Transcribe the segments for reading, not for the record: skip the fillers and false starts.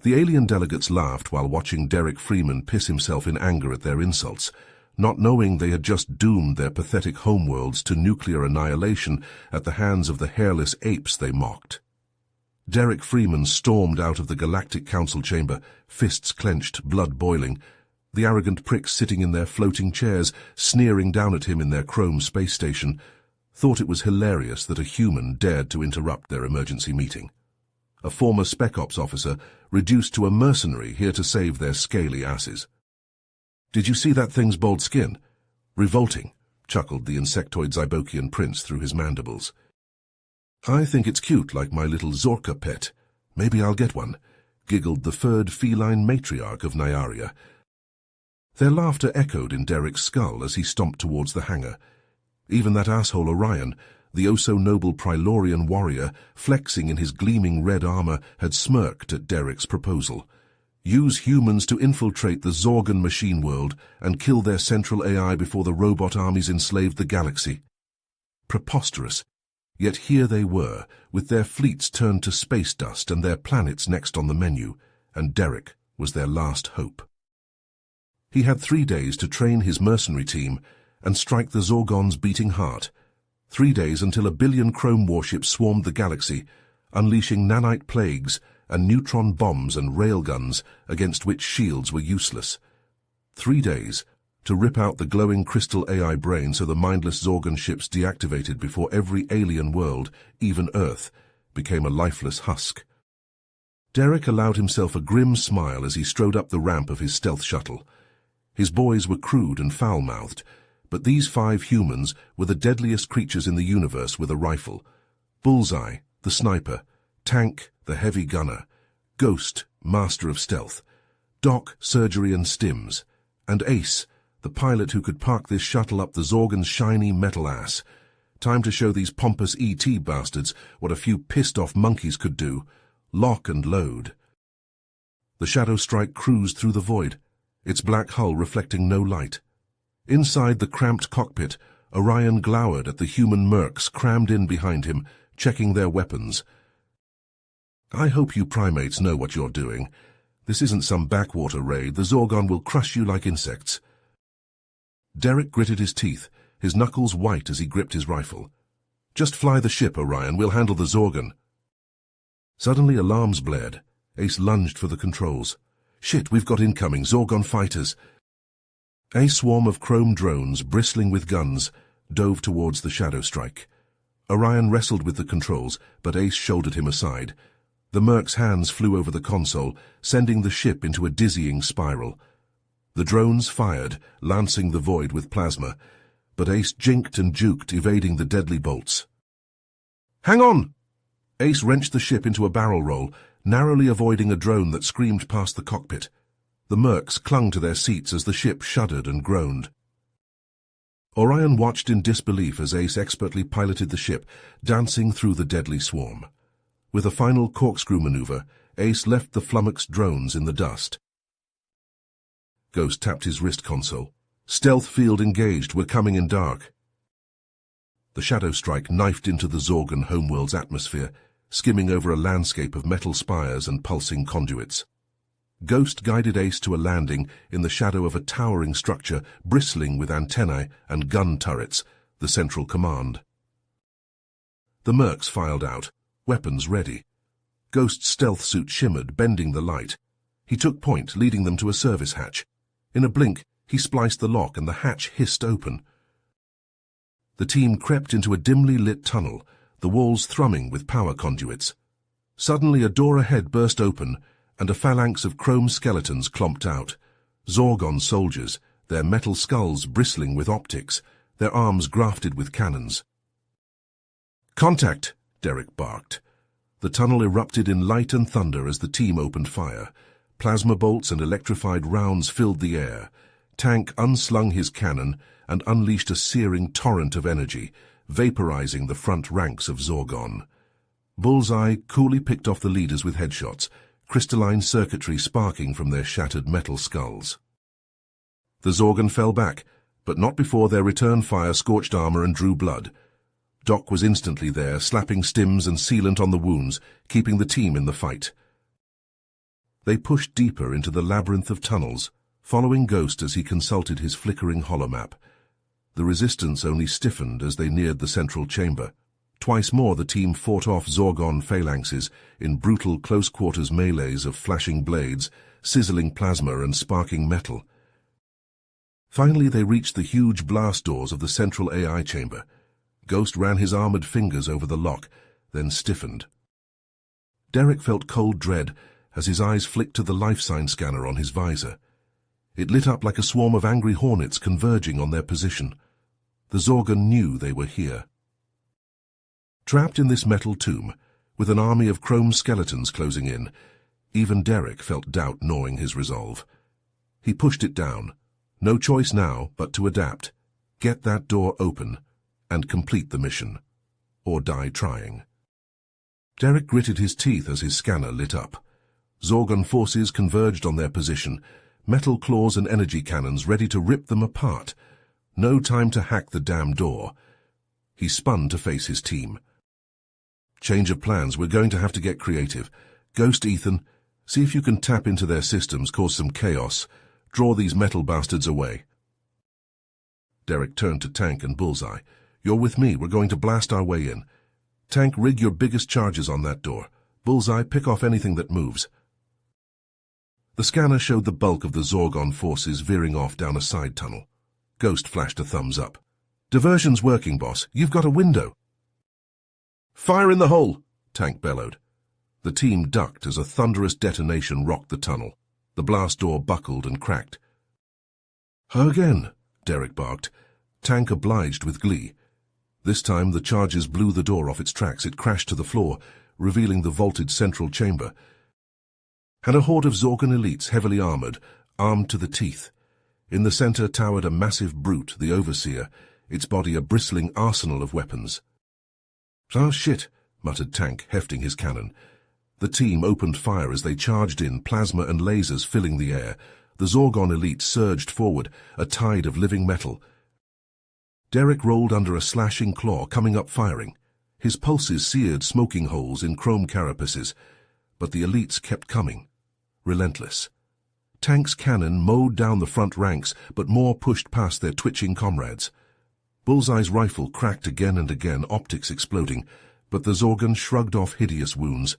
The alien delegates laughed while watching Derek Freeman piss himself in anger at their insults, not knowing they had just doomed their pathetic homeworlds to nuclear annihilation at the hands of the hairless apes they mocked. Derek Freeman stormed out of the Galactic Council chamber, fists clenched, blood boiling, the arrogant pricks sitting in their floating chairs, sneering down at him in their chrome space station, thought it was hilarious that a human dared to interrupt their emergency meeting. A former Spec Ops officer reduced to a mercenary here to save their scaly asses. "Did you see that thing's bald skin? Revolting," chuckled the insectoid Zybokian prince through his mandibles. "I think it's cute, like my little Zorka pet. Maybe I'll get one," giggled the furred feline matriarch of Nyaria. Their laughter echoed in Derek's skull as he stomped towards the hangar. Even that asshole Orion, the oh-so-noble Prilorian warrior, flexing in his gleaming red armor, had smirked at Derek's proposal. Use humans to infiltrate the Zorgan machine world and kill their central AI before the robot armies enslaved the galaxy. Preposterous. Yet here they were, with their fleets turned to space dust and their planets next on the menu, and Derek was their last hope. He had 3 days to train his mercenary team and strike the Zorgon's beating heart. 3 days until 1 billion chrome warships swarmed the galaxy, unleashing nanite plagues and neutron bombs and railguns against which shields were useless. 3 days to rip out the glowing crystal AI brain so the mindless Zorgan ships deactivated before every alien world, even Earth, became a lifeless husk. Derek allowed himself a grim smile as he strode up the ramp of his stealth shuttle. His boys were crude and foul-mouthed, but these 5 humans were the deadliest creatures in the universe with a rifle. Bullseye, the sniper, Tank, the heavy gunner, Ghost, master of stealth, Doc, surgery and stims, and Ace, the pilot who could park this shuttle up the Zorgan's shiny metal ass. Time to show these pompous ET bastards what a few pissed-off monkeys could do. Lock and load. The Shadow Strike cruised through the void, its black hull reflecting no light. Inside the cramped cockpit, Orion glowered at the human mercs crammed in behind him, checking their weapons. "I hope you primates know what you're doing. This isn't some backwater raid. The Zorgon will crush you like insects." Derek gritted his teeth, his knuckles white as he gripped his rifle. "Just fly the ship, Orion. We'll handle the Zorgon." Suddenly alarms blared. Ace lunged for the controls. "Shit, we've got incoming Zorgon fighters." A swarm of chrome drones, bristling with guns, dove towards the Shadow Strike. Orion wrestled with the controls, but Ace shouldered him aside. The merc's hands flew over the console, sending the ship into a dizzying spiral. The drones fired, lancing the void with plasma, but Ace jinked and juked, evading the deadly bolts. "Hang on!" Ace wrenched the ship into a barrel roll, narrowly avoiding a drone that screamed past the cockpit. The mercs clung to their seats as the ship shuddered and groaned. Orion watched in disbelief as Ace expertly piloted the ship, dancing through the deadly swarm. With a final corkscrew maneuver, Ace left the flummoxed drones in the dust. Ghost tapped his wrist console. "Stealth field engaged. We're coming in dark." The Shadow Strike knifed into the Zorgan homeworld's atmosphere, skimming over a landscape of metal spires and pulsing conduits. Ghost guided Ace to a landing in the shadow of a towering structure bristling with antennae and gun turrets, the Central Command. The mercs filed out, weapons ready. Ghost's stealth suit shimmered, bending the light. He took point, leading them to a service hatch. In a blink, he spliced the lock and the hatch hissed open. The team crept into a dimly lit tunnel, the walls thrumming with power conduits. Suddenly a door ahead burst open, and a phalanx of chrome skeletons clomped out. Zorgon soldiers, their metal skulls bristling with optics, their arms grafted with cannons. "Contact!" Derek barked. The tunnel erupted in light and thunder as the team opened fire. Plasma bolts and electrified rounds filled the air. Tank unslung his cannon and unleashed a searing torrent of energy, vaporizing the front ranks of Zorgon. Bullseye coolly picked off the leaders with headshots, crystalline circuitry sparking from their shattered metal skulls. The Zorgon fell back, but not before their return fire scorched armor and drew blood. Doc was instantly there, slapping stims and sealant on the wounds, keeping the team in the fight. They pushed deeper into the labyrinth of tunnels, following Ghost as he consulted his flickering holomap. The resistance only stiffened as they neared the central chamber. Twice more the team fought off Zorgon phalanxes in brutal close-quarters melees of flashing blades, sizzling plasma and sparking metal. Finally they reached the huge blast doors of the central AI chamber. Ghost ran his armored fingers over the lock, then stiffened. Derek felt cold dread as his eyes flicked to the life sign scanner on his visor. It lit up like a swarm of angry hornets converging on their position. The Zorgon knew they were here. Trapped in this metal tomb, with an army of chrome skeletons closing in, even Derek felt doubt gnawing his resolve. He pushed it down. No choice now but to adapt, get that door open, and complete the mission, or die trying. Derek gritted his teeth as his scanner lit up. Zorgon forces converged on their position, metal claws and energy cannons ready to rip them apart. No time to hack the damn door. He spun to face his team. Change of plans, we're going to have to get creative. Ghost, Ethan, see if you can tap into their systems, cause some chaos. Draw these metal bastards away. Derek turned to Tank and Bullseye. You're with me, we're going to blast our way in. Tank, rig your biggest charges on that door. Bullseye, pick off anything that moves. The scanner showed the bulk of the Zorgon forces veering off down a side tunnel. Ghost flashed a thumbs up. Diversion's working, boss. You've got a window. Fire in the hole, Tank bellowed. The team ducked as a thunderous detonation rocked the tunnel. The blast door buckled and cracked. Again, Derek barked. Tank obliged with glee. This time the charges blew the door off its tracks. It crashed to the floor, revealing the vaulted central chamber. And a horde of Zorgon elites, heavily armored, armed to the teeth. In the center towered a massive brute, the Overseer, its body a bristling arsenal of weapons. Ah, shit, muttered Tank, hefting his cannon. The team opened fire as they charged in, plasma and lasers filling the air. The Zorgon elite surged forward, a tide of living metal. Derek rolled under a slashing claw, coming up firing. His pulses seared smoking holes in chrome carapaces, but the elites kept coming, relentless. Tank's cannon mowed down the front ranks, but more pushed past their twitching comrades. Bullseye's rifle cracked again and again, optics exploding, but the Zorgon shrugged off hideous wounds.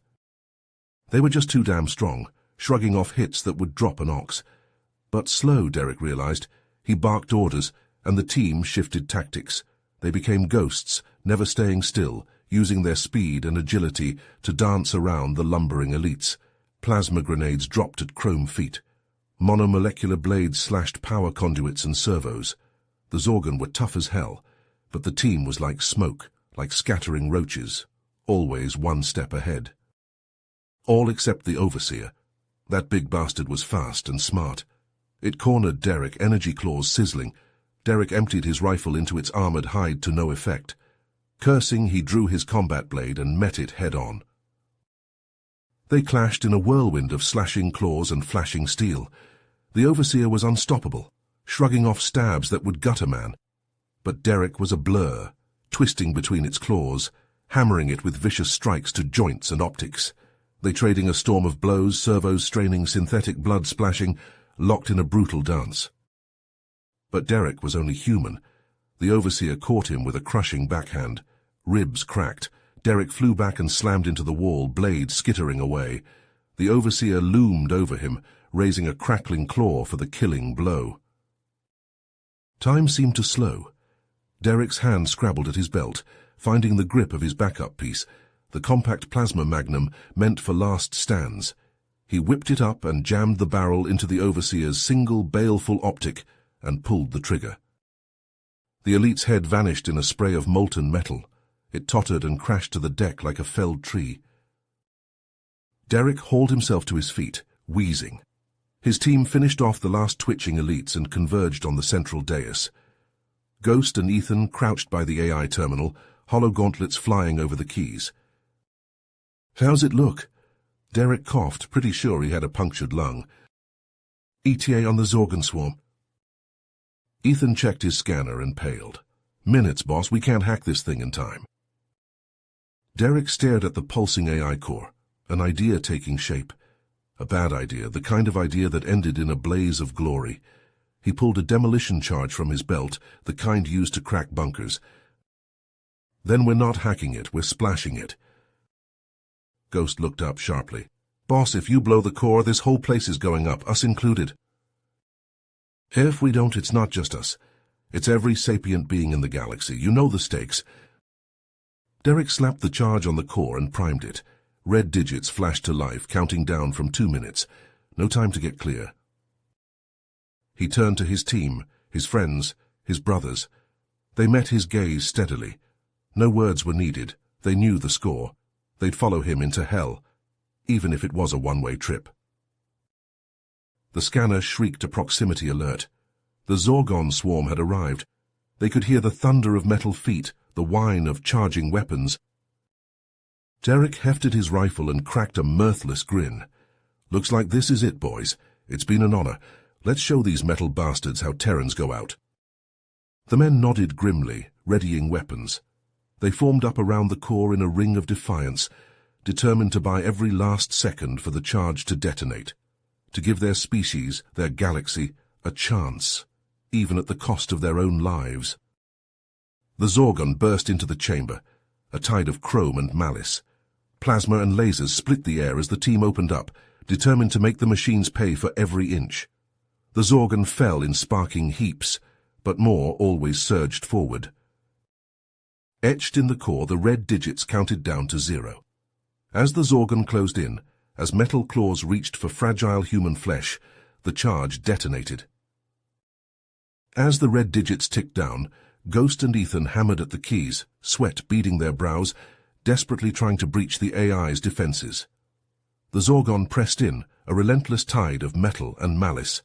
They were just too damn strong, shrugging off hits that would drop an ox. But slow, Derek realized. He barked orders, and the team shifted tactics. They became ghosts, never staying still, using their speed and agility to dance around the lumbering elites. Plasma grenades dropped at chrome feet. Monomolecular blades slashed power conduits and servos. The Zorgon were tough as hell, but the team was like smoke, like scattering roaches, always one step ahead. All except the Overseer. That big bastard was fast and smart. It cornered Derek, energy claws sizzling. Derek emptied his rifle into its armored hide to no effect. Cursing, he drew his combat blade and met it head-on. They clashed in a whirlwind of slashing claws and flashing steel. The Overseer was unstoppable, shrugging off stabs that would gut a man. But Derek was a blur, twisting between its claws, hammering it with vicious strikes to joints and optics. They trading a storm of blows, servos straining, synthetic blood splashing, locked in a brutal dance. But Derek was only human. The Overseer caught him with a crushing backhand. Ribs cracked. Derek flew back and slammed into the wall, blade skittering away. The Overseer loomed over him, raising a crackling claw for the killing blow. Time seemed to slow. Derek's hand scrabbled at his belt, finding the grip of his backup piece, the compact plasma magnum meant for last stands. He whipped it up and jammed the barrel into the Overseer's single baleful optic and pulled the trigger. The elite's head vanished in a spray of molten metal. It tottered and crashed to the deck like a felled tree. Derek hauled himself to his feet, wheezing. His team finished off the last twitching elites and converged on the central dais. Ghost and Ethan crouched by the AI terminal, hollow gauntlets flying over the keys. How's it look? Derek coughed, pretty sure he had a punctured lung. ETA on the Zorgon swarm. Ethan checked his scanner and paled. Minutes, boss, we can't hack this thing in time. Derek stared at the pulsing AI core, an idea taking shape. A bad idea, the kind of idea that ended in a blaze of glory. He pulled a demolition charge from his belt, the kind used to crack bunkers. Then we're not hacking it, we're splashing it. Ghost looked up sharply. Boss, if you blow the core, this whole place is going up, us included. If we don't, it's not just us. It's every sapient being in the galaxy. You know the stakes. Derek slapped the charge on the core and primed it. Red digits flashed to life, counting down from 2 minutes. No time to get clear. He turned to his team, his friends, his brothers. They met his gaze steadily. No words were needed. They knew the score. They'd follow him into hell, even if it was a one-way trip. The scanner shrieked a proximity alert. The Zorgon swarm had arrived. They could hear the thunder of metal feet, the whine of charging weapons. Derek hefted his rifle and cracked a mirthless grin. Looks like this is it, boys. It's been an honor. Let's show these metal bastards how Terrans go out. The men nodded grimly, readying weapons. They formed up around the core in a ring of defiance, determined to buy every last second for the charge to detonate, to give their species, their galaxy, a chance, even at the cost of their own lives. The Zorgon burst into the chamber, a tide of chrome and malice. Plasma and lasers split the air as the team opened up, determined to make the machines pay for every inch. The Zorgon fell in sparking heaps, but more always surged forward. Etched in the core, the red digits counted down to 0. As the Zorgon closed in, as metal claws reached for fragile human flesh, the charge detonated. As the red digits ticked down, Ghost and Ethan hammered at the keys, sweat beading their brows, desperately trying to breach the AI's defenses. The Zorgon pressed in, a relentless tide of metal and malice.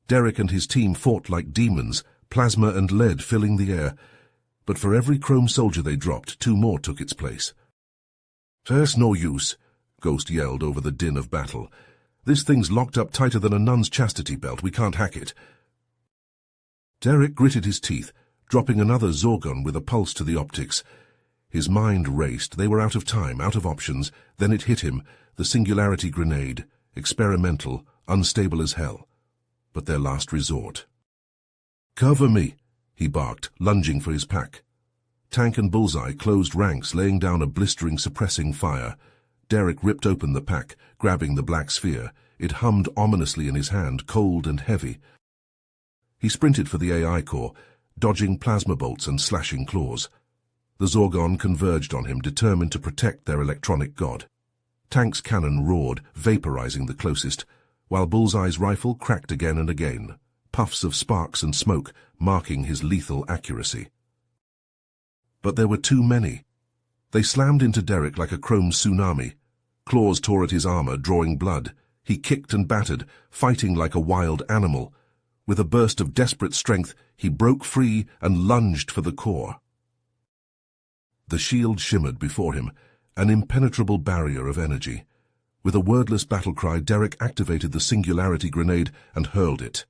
Derek and his team fought like demons, plasma and lead filling the air, but for every chrome soldier they dropped, 2 more took its place. "There's no use," Ghost yelled over the din of battle. "This thing's locked up tighter than a nun's chastity belt. We can't hack it." Derek gritted his teeth, dropping another Zorgon with a pulse to the optics. His mind raced. They were out of time, out of options. Then it hit him, the singularity grenade, experimental, unstable as hell, but their last resort. "Cover me," he barked, lunging for his pack. Tank and Bullseye closed ranks, laying down a blistering, suppressing fire. Derek ripped open the pack, grabbing the black sphere. It hummed ominously in his hand, cold and heavy. He sprinted for the AI core, dodging plasma bolts and slashing claws. The Zorgon converged on him, determined to protect their electronic god. Tank's cannon roared, vaporizing the closest, while Bullseye's rifle cracked again and again, puffs of sparks and smoke marking his lethal accuracy. But there were too many. They slammed into Derek like a chrome tsunami. Claws tore at his armor, drawing blood. He kicked and battered, fighting like a wild animal. With a burst of desperate strength, he broke free and lunged for the core. The shield shimmered before him, an impenetrable barrier of energy. With a wordless battle cry, Derek activated the singularity grenade and hurled it.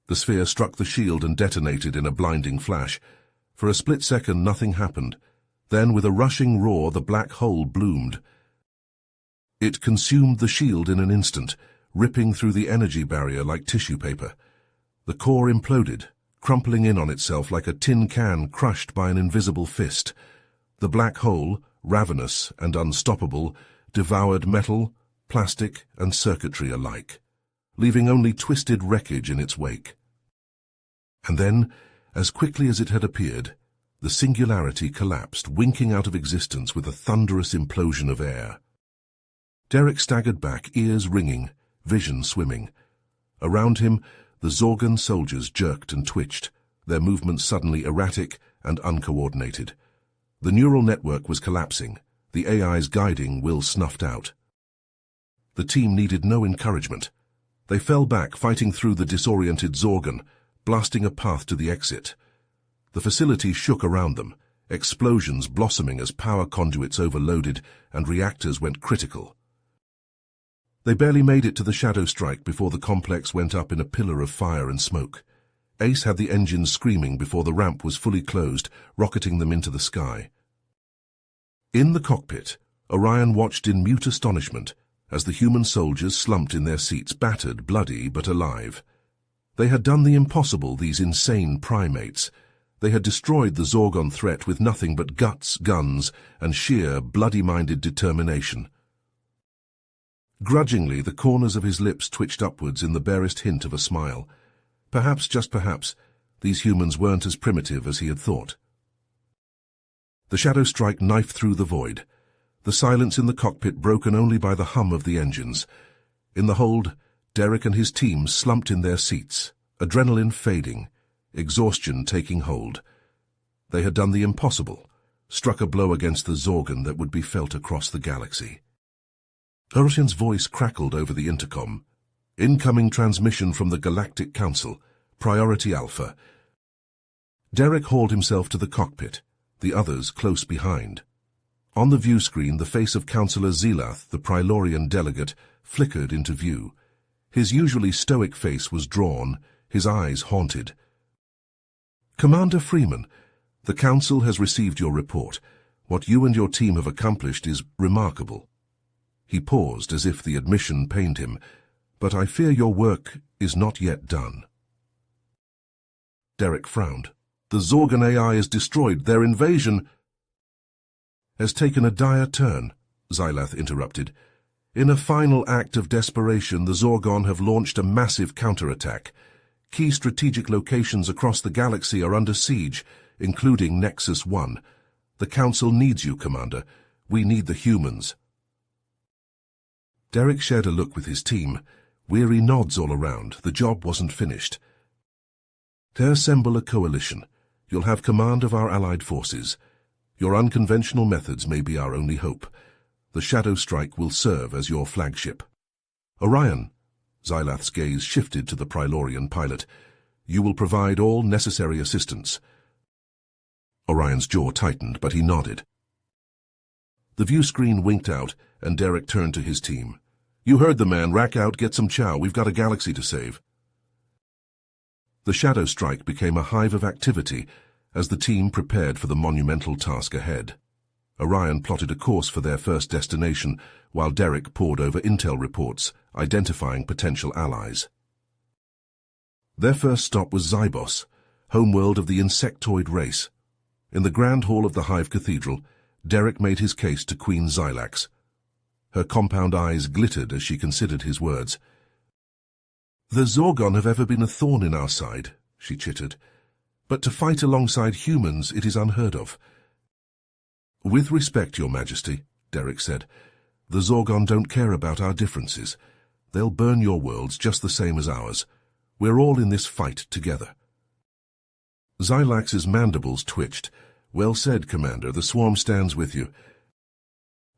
The sphere struck the shield and detonated in a blinding flash. For a split second, nothing happened. Then, with a rushing roar, the black hole bloomed. It consumed the shield in an instant, ripping through the energy barrier like tissue paper. The core imploded, crumpling in on itself like a tin can crushed by an invisible fist. The black hole, ravenous and unstoppable, devoured metal, plastic, and circuitry alike, leaving only twisted wreckage in its wake. And then, as quickly as it had appeared, the singularity collapsed, winking out of existence with a thunderous implosion of air. Derek staggered back, ears ringing, vision swimming. Around him, the Zorgon soldiers jerked and twitched, their movements suddenly erratic and uncoordinated. The neural network was collapsing, the AI's guiding will snuffed out. The team needed no encouragement. They fell back, fighting through the disoriented Zorgon, blasting a path to the exit. The facility shook around them, explosions blossoming as power conduits overloaded and reactors went critical. They barely made it to the shadow strike before the complex went up in a pillar of fire and smoke. Ace had the engines screaming before the ramp was fully closed, rocketing them into the sky. In the cockpit, Orion watched in mute astonishment, as the human soldiers slumped in their seats, battered, bloody, but alive. They had done the impossible, these insane primates. They had destroyed the Zorgon threat with nothing but guts, guns, and sheer, bloody-minded determination. Grudgingly, the corners of his lips twitched upwards in the barest hint of a smile. Perhaps, just perhaps, these humans weren't as primitive as he had thought. The shadow strike knifed through the void, the silence in the cockpit broken only by the hum of the engines. In the hold, Derek and his team slumped in their seats, adrenaline fading, exhaustion taking hold. They had done the impossible, struck a blow against the Zorgon that would be felt across the galaxy. Urushian's voice crackled over the intercom. Incoming transmission from the Galactic Council, Priority Alpha. Derek hauled himself to the cockpit, the others close behind. On the view screen, the face of Councillor Zelath, the Prilorian delegate, flickered into view. His usually stoic face was drawn, his eyes haunted. Commander Freeman, the Council has received your report. What you and your team have accomplished is remarkable. He paused as if the admission pained him, but I fear your work is not yet done. Derek frowned. The Zorgon AI is destroyed. Their invasion has taken a dire turn, Zelath interrupted. In a final act of desperation, the Zorgon have launched a massive counterattack. Key strategic locations across the galaxy are under siege, including Nexus 1. The Council needs you, Commander. We need the humans. Derek shared a look with his team. Weary nods all around. The job wasn't finished. To assemble a coalition, you'll have command of our allied forces. Your unconventional methods may be our only hope. The Shadow Strike will serve as your flagship. Orion, Zelath's gaze shifted to the Prilorian pilot. You will provide all necessary assistance. Orion's jaw tightened, but he nodded. The view screen winked out, and Derek turned to his team. You heard the man. Rack out, get some chow. We've got a galaxy to save. The Shadow Strike became a hive of activity as the team prepared for the monumental task ahead. Orion plotted a course for their first destination, while Derek pored over intel reports, identifying potential allies. Their first stop was Zybos, homeworld of the insectoid race. In the Grand Hall of the Hive Cathedral, Derek made his case to Queen Xylax. Her compound eyes glittered as she considered his words. The Zorgon have ever been a thorn in our side, she chittered. But to fight alongside humans, it is unheard of. With respect, Your Majesty, Derek said, the Zorgon don't care about our differences. They'll burn your worlds just the same as ours. We're all in this fight together. Xylax's mandibles twitched. Well said, Commander. The swarm stands with you.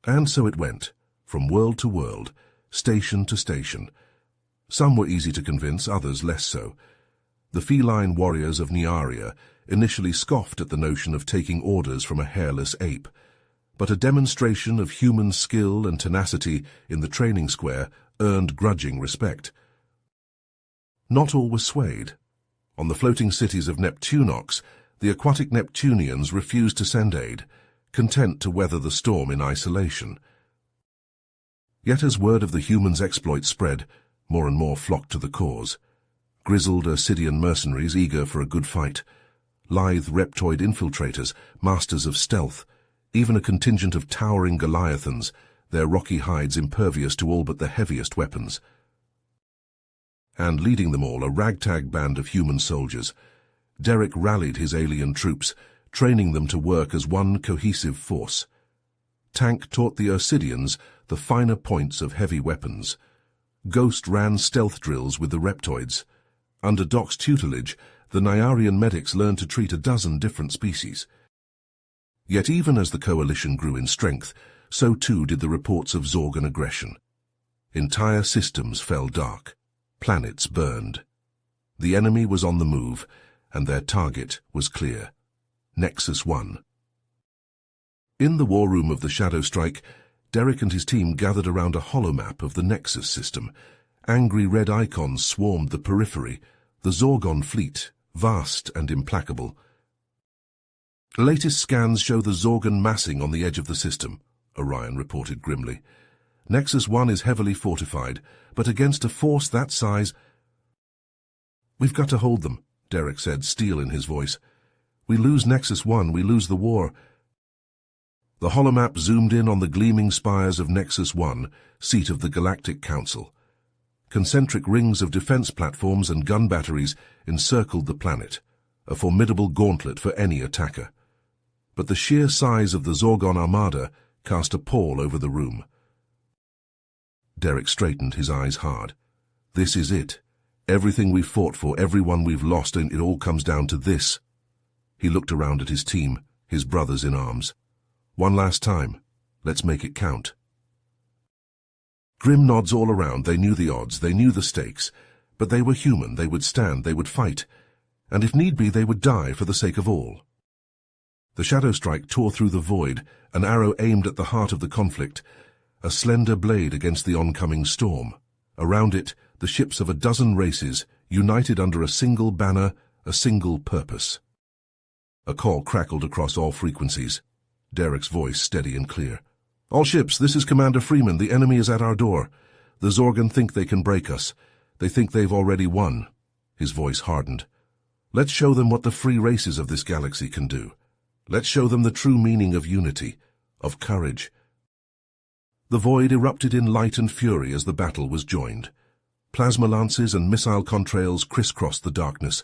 And so it went, from world to world, station to station. Some were easy to convince, others less so. The feline warriors of Nearia initially scoffed at the notion of taking orders from a hairless ape, but a demonstration of human skill and tenacity in the training square earned grudging respect. Not all were swayed. On the floating cities of Neptunox, the aquatic Neptunians refused to send aid, content to weather the storm in isolation. Yet as word of the humans' exploits spread, more and more flocked to the cause. Grizzled Ursidian mercenaries eager for a good fight, lithe reptoid infiltrators, masters of stealth, even a contingent of towering Goliathans, their rocky hides impervious to all but the heaviest weapons. And leading them all, a ragtag band of human soldiers. Derek rallied his alien troops, training them to work as one cohesive force. Tank taught the Ursidians the finer points of heavy weapons. Ghost ran stealth drills with the reptoids. Under Doc's tutelage, the Nyarian medics learned to treat a dozen different species. Yet even as the coalition grew in strength, so too did the reports of Zorgon aggression. Entire systems fell dark. Planets burned. The enemy was on the move, and their target was clear. Nexus 1. In the war room of the Shadow Strike, Derek and his team gathered around a holomap of the Nexus system. Angry red icons swarmed the periphery, the Zorgon fleet, vast and implacable. Latest scans show the Zorgon massing on the edge of the system, Orion reported grimly. Nexus 1 is heavily fortified, but against a force that size... "We've got to hold them," Derek said, steel in his voice. "We lose Nexus 1, we lose the war." The holomap zoomed in on the gleaming spires of Nexus 1, seat of the Galactic Council. Concentric rings of defense platforms and gun batteries encircled the planet, a formidable gauntlet for any attacker. But the sheer size of the Zorgon armada cast a pall over the room. Derek straightened, his eyes hard. This is it. Everything we've fought for, everyone we've lost, and it all comes down to this. He looked around at his team, his brothers in arms. One last time. Let's make it count. Grim nods all around. They knew the odds, they knew the stakes. But they were human, they would stand, they would fight. And if need be, they would die for the sake of all. The shadow strike tore through the void, an arrow aimed at the heart of the conflict, a slender blade against the oncoming storm. Around it, the ships of a dozen races, united under a single banner, a single purpose. A call crackled across all frequencies, Derek's voice steady and clear. "All ships, this is Commander Freeman. The enemy is at our door. The Zorgon think they can break us. They think they've already won." His voice hardened. "Let's show them what the free races of this galaxy can do. Let's show them the true meaning of unity, of courage." The void erupted in light and fury as the battle was joined. Plasma lances and missile contrails crisscrossed the darkness.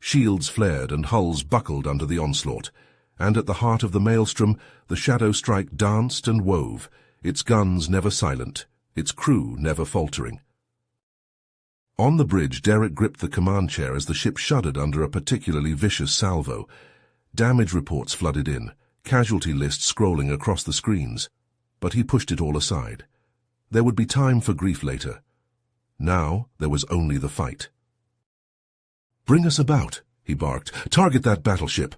Shields flared and hulls buckled under the onslaught. And at the heart of the maelstrom, the shadow strike danced and wove, its guns never silent, its crew never faltering. On the bridge, Derek gripped the command chair as the ship shuddered under a particularly vicious salvo. Damage reports flooded in, casualty lists scrolling across the screens. But he pushed it all aside. There would be time for grief later. Now there was only the fight. "Bring us about," he barked. "Target that battleship."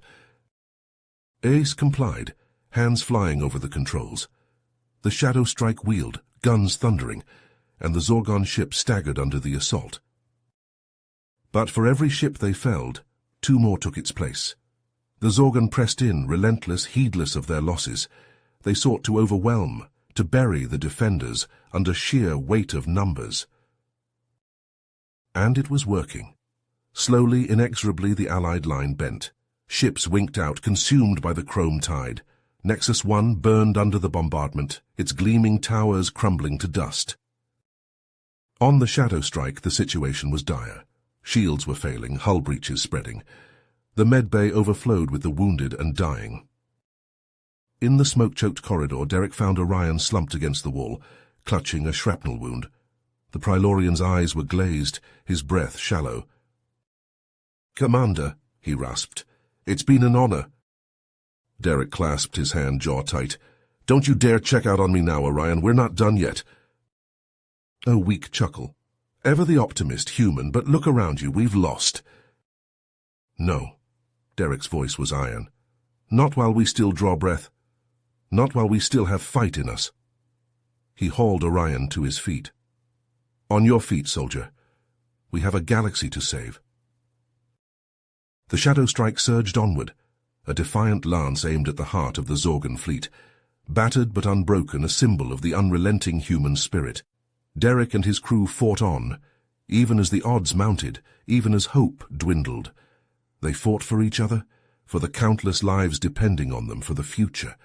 Ace complied, hands flying over the controls. The shadow strike wheeled, guns thundering, and the Zorgon ship staggered under the assault. But for every ship they felled, two more took its place. The Zorgon pressed in, relentless, heedless of their losses. They sought to overwhelm, to bury the defenders under sheer weight of numbers. And it was working. Slowly, inexorably, the Allied line bent. Ships winked out, consumed by the chrome tide. Nexus 1 burned under the bombardment, its gleaming towers crumbling to dust. On the shadow strike, the situation was dire. Shields were failing, hull breaches spreading. The medbay overflowed with the wounded and dying. In the smoke-choked corridor, Derek found Orion slumped against the wall, clutching a shrapnel wound. The Prilorian's eyes were glazed, his breath shallow. "Commander," he rasped, "it's been an honor." Derek clasped his hand, jaw tight. "Don't you dare check out on me now, Orion. We're not done yet." A weak chuckle. "Ever the optimist, human, but look around you. We've lost." "No." Derek's voice was iron. "Not while we still draw breath. Not while we still have fight in us." He hauled Orion to his feet. "On your feet, soldier. We have a galaxy to save." The shadow strike surged onward, a defiant lance aimed at the heart of the Zorgon fleet. Battered but unbroken, a symbol of the unrelenting human spirit. Derek and his crew fought on, even as the odds mounted, even as hope dwindled. They fought for each other, for the countless lives depending on them, for the future.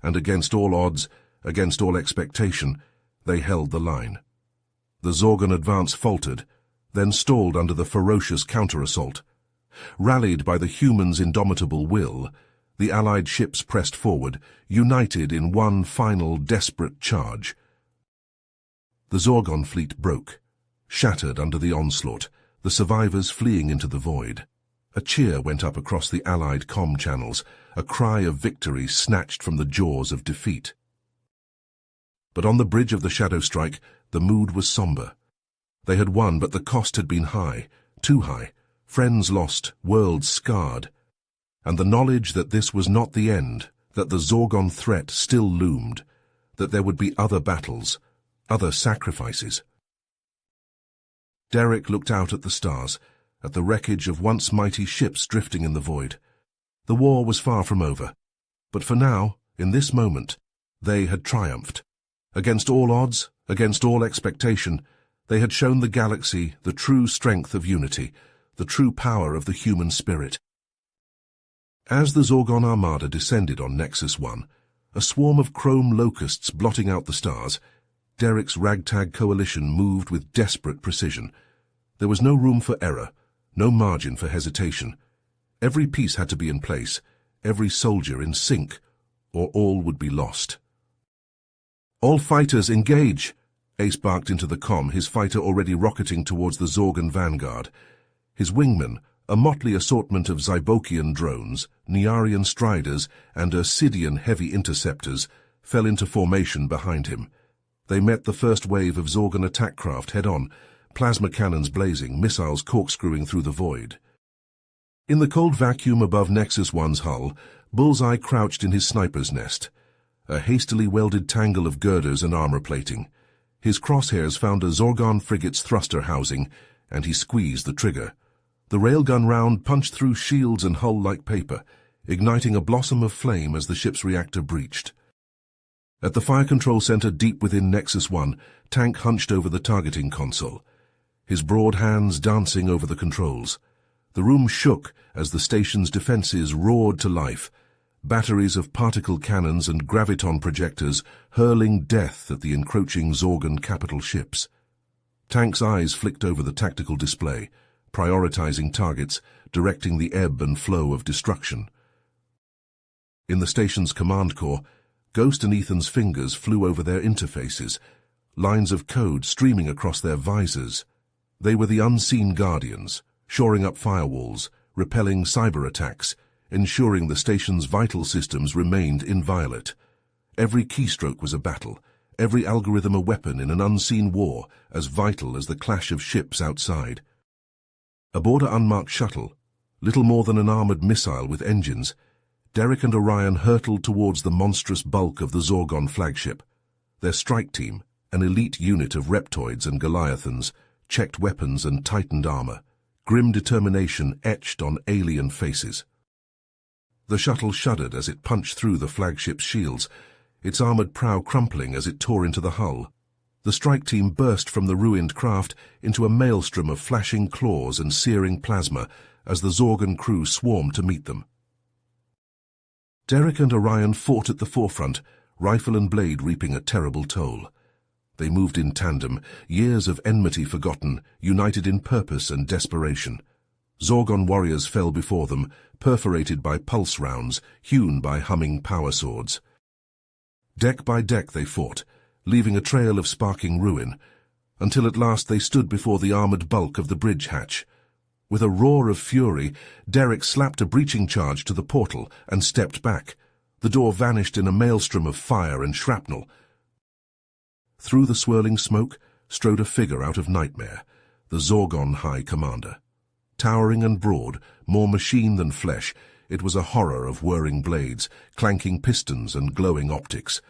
And against all odds, against all expectation, they held the line. The Zorgon advance faltered, then stalled under the ferocious counter-assault. Rallied by the humans' indomitable will, the Allied ships pressed forward, united in one final desperate charge. The Zorgon fleet broke, shattered under the onslaught, the survivors fleeing into the void. A cheer went up across the Allied comm channels, a cry of victory snatched from the jaws of defeat. But on the bridge of the shadow strike, the mood was somber. They had won, but the cost had been high, too high. Friends lost, worlds scarred. And the knowledge that this was not the end, that the Zorgon threat still loomed, that there would be other battles, other sacrifices. Derek looked out at the stars, at the wreckage of once mighty ships drifting in the void. The war was far from over, but for now, in this moment, they had triumphed. Against all odds, against all expectation, they had shown the galaxy the true strength of unity, the true power of the human spirit. As the Zorgon armada descended on Nexus 1, a swarm of chrome locusts blotting out the stars, Derek's ragtag coalition moved with desperate precision. There was no room for error, no margin for hesitation. Every piece had to be in place, every soldier in sync, or all would be lost. "All fighters, engage!" Ace barked into the comm, his fighter already rocketing towards the Zorgon vanguard. His wingmen, a motley assortment of Zybokian drones, Nearian striders, and Ursidian heavy interceptors, fell into formation behind him. They met the first wave of Zorgon attack craft head-on, plasma cannons blazing, missiles corkscrewing through the void. In the cold vacuum above Nexus 1's hull, Bullseye crouched in his sniper's nest, a hastily welded tangle of girders and armor plating. His crosshairs found a Zorgon frigate's thruster housing, and he squeezed the trigger. The railgun round punched through shields and hull like paper, igniting a blossom of flame as the ship's reactor breached. At the fire control center deep within Nexus 1, Tank hunched over the targeting console, his broad hands dancing over the controls. The room shook as the station's defenses roared to life, batteries of particle cannons and graviton projectors hurling death at the encroaching Zorgon capital ships. Tank's eyes flicked over the tactical display, prioritizing targets, directing the ebb and flow of destruction. In the station's command core, Ghost and Ethan's fingers flew over their interfaces, lines of code streaming across their visors. They were the unseen guardians, shoring up firewalls, repelling cyber attacks, ensuring the station's vital systems remained inviolate. Every keystroke was a battle, every algorithm a weapon in an unseen war, as vital as the clash of ships outside. Aboard an unmarked shuttle, little more than an armored missile with engines, Derek and Orion hurtled towards the monstrous bulk of the Zorgon flagship. Their strike team, an elite unit of reptoids and Goliathans, checked weapons and tightened armor, grim determination etched on alien faces. The shuttle shuddered as it punched through the flagship's shields, its armored prow crumpling as it tore into the hull. The strike team burst from the ruined craft into a maelstrom of flashing claws and searing plasma as the Zorgon crew swarmed to meet them. Derek and Orion fought at the forefront, rifle and blade reaping a terrible toll. They moved in tandem, years of enmity forgotten, united in purpose and desperation. Zorgon warriors fell before them, perforated by pulse rounds, hewn by humming power swords. Deck by deck they fought, leaving a trail of sparking ruin, until at last they stood before the armored bulk of the bridge hatch. With a roar of fury, Derek slapped a breaching charge to the portal and stepped back. The door vanished in a maelstrom of fire and shrapnel. Through the swirling smoke strode a figure out of nightmare, the Zorgon High Commander. Towering and broad, more machine than flesh, it was a horror of whirring blades, clanking pistons and glowing optics.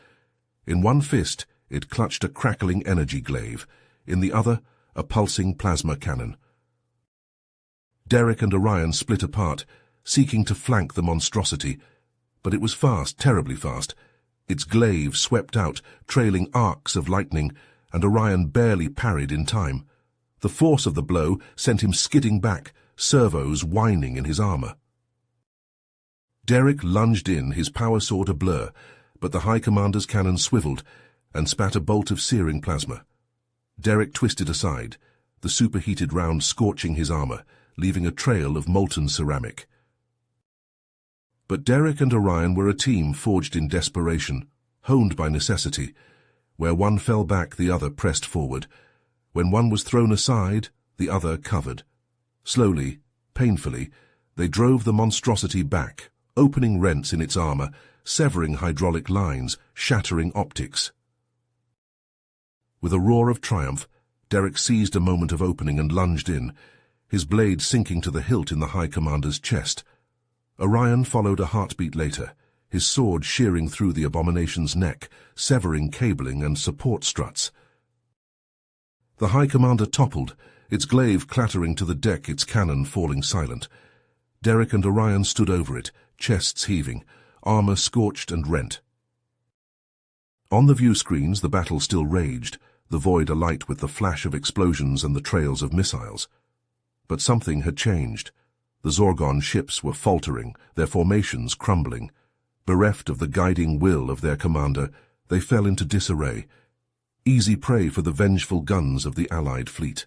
In one fist, it clutched a crackling energy glaive, in the other, a pulsing plasma cannon. Derek and Orion split apart, seeking to flank the monstrosity, but it was fast, terribly fast. Its glaive swept out, trailing arcs of lightning, and Orion barely parried in time. The force of the blow sent him skidding back, servos whining in his armor. Derek lunged in, his power sword a blur, but the High Commander's cannon swiveled and spat a bolt of searing plasma. Derek twisted aside, the superheated round scorching his armor, leaving a trail of molten ceramic. But Derek and Orion were a team forged in desperation, honed by necessity. Where one fell back, the other pressed forward. When one was thrown aside, the other covered. Slowly, painfully, they drove the monstrosity back, opening rents in its armor, severing hydraulic lines, shattering optics. With a roar of triumph, Derek seized a moment of opening and lunged in, his blade sinking to the hilt in the High Commander's chest. Orion followed a heartbeat later, his sword shearing through the abomination's neck, severing cabling and support struts. The High Commander toppled, its glaive clattering to the deck, its cannon falling silent. Derek and Orion stood over it, chests heaving, armor scorched and rent. On the view screens, the battle still raged, the void alight with the flash of explosions and the trails of missiles. But something had changed. The Zorgon ships were faltering, their formations crumbling. Bereft of the guiding will of their commander, they fell into disarray, easy prey for the vengeful guns of the Allied fleet.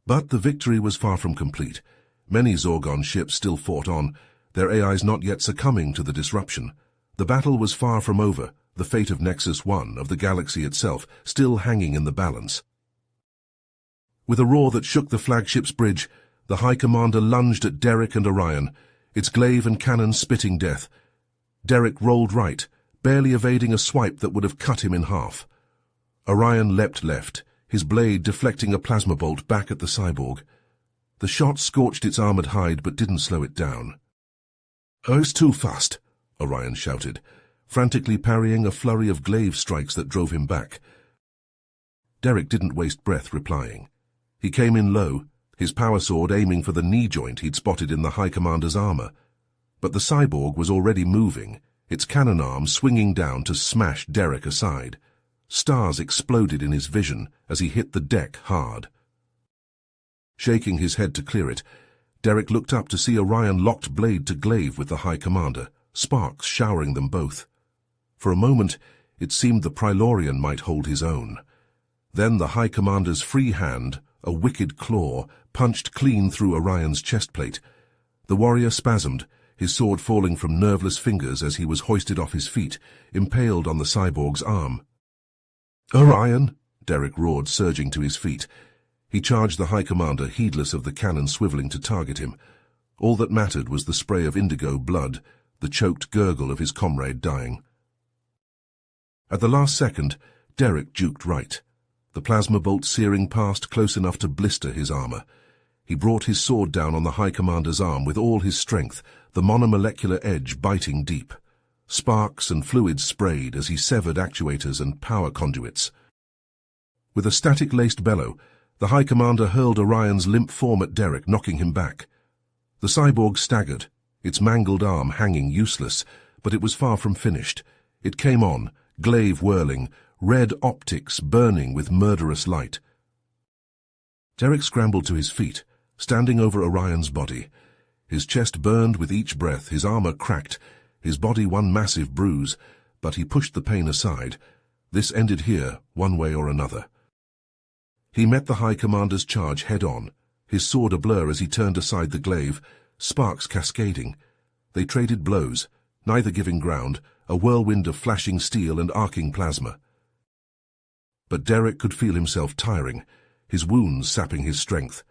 But the victory was far from complete. Many Zorgon ships still fought on, their AIs not yet succumbing to the disruption. The battle was far from over, the fate of Nexus 1, of the galaxy itself, still hanging in the balance. With a roar that shook the flagship's bridge, the High Commander lunged at Derek and Orion, its glaive and cannon spitting death. Derek rolled right, barely evading a swipe that would have cut him in half. Orion leapt left, his blade deflecting a plasma bolt back at the cyborg. The shot scorched its armored hide but didn't slow it down. "Oh, it's too fast," Orion shouted, frantically parrying a flurry of glaive strikes that drove him back. Derek didn't waste breath replying. He came in low, his power sword aiming for the knee joint he'd spotted in the High Commander's armor. But the cyborg was already moving, its cannon arm swinging down to smash Derek aside. Stars exploded in his vision as he hit the deck hard. Shaking his head to clear it, Derek looked up to see Orion locked blade to glaive with the High Commander, sparks showering them both. For a moment, it seemed the Prilorian might hold his own. Then the High Commander's free hand, a wicked claw, punched clean through Orion's chestplate. The warrior spasmed, his sword falling from nerveless fingers as he was hoisted off his feet, impaled on the cyborg's arm. "Orion!" Derek roared, surging to his feet. He charged the High Commander, heedless of the cannon swiveling to target him. All that mattered was the spray of indigo blood, the choked gurgle of his comrade dying. At the last second, Derek juked right, the plasma bolt searing past close enough to blister his armor. He brought his sword down on the High Commander's arm with all his strength, the monomolecular edge biting deep. Sparks and fluids sprayed as he severed actuators and power conduits. With a static-laced bellow, the High Commander hurled Orion's limp form at Derek, knocking him back. The cyborg staggered, its mangled arm hanging useless, but it was far from finished. It came on, glaive whirling, red optics burning with murderous light. Derek scrambled to his feet, standing over Orion's body. His chest burned with each breath, his armor cracked, his body one massive bruise, but he pushed the pain aside. This ended here, one way or another. He met the High Commander's charge head-on, his sword ablur as he turned aside the glaive, sparks cascading. They traded blows, neither giving ground, a whirlwind of flashing steel and arcing plasma. But Derek could feel himself tiring, his wounds sapping his strength.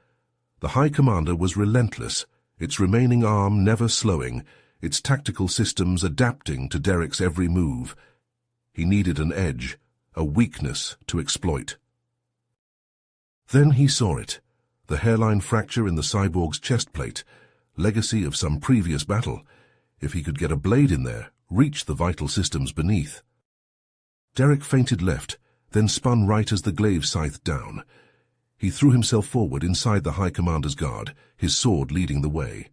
The High Commander was relentless, its remaining arm never slowing, its tactical systems adapting to Derek's every move. He needed an edge, a weakness to exploit. Then he saw it, the hairline fracture in the cyborg's chest plate, legacy of some previous battle. If he could get a blade in there, reach the vital systems beneath. Derek feinted left, then spun right as the glaive scythed down. He threw himself forward inside the High Commander's guard, his sword leading the way.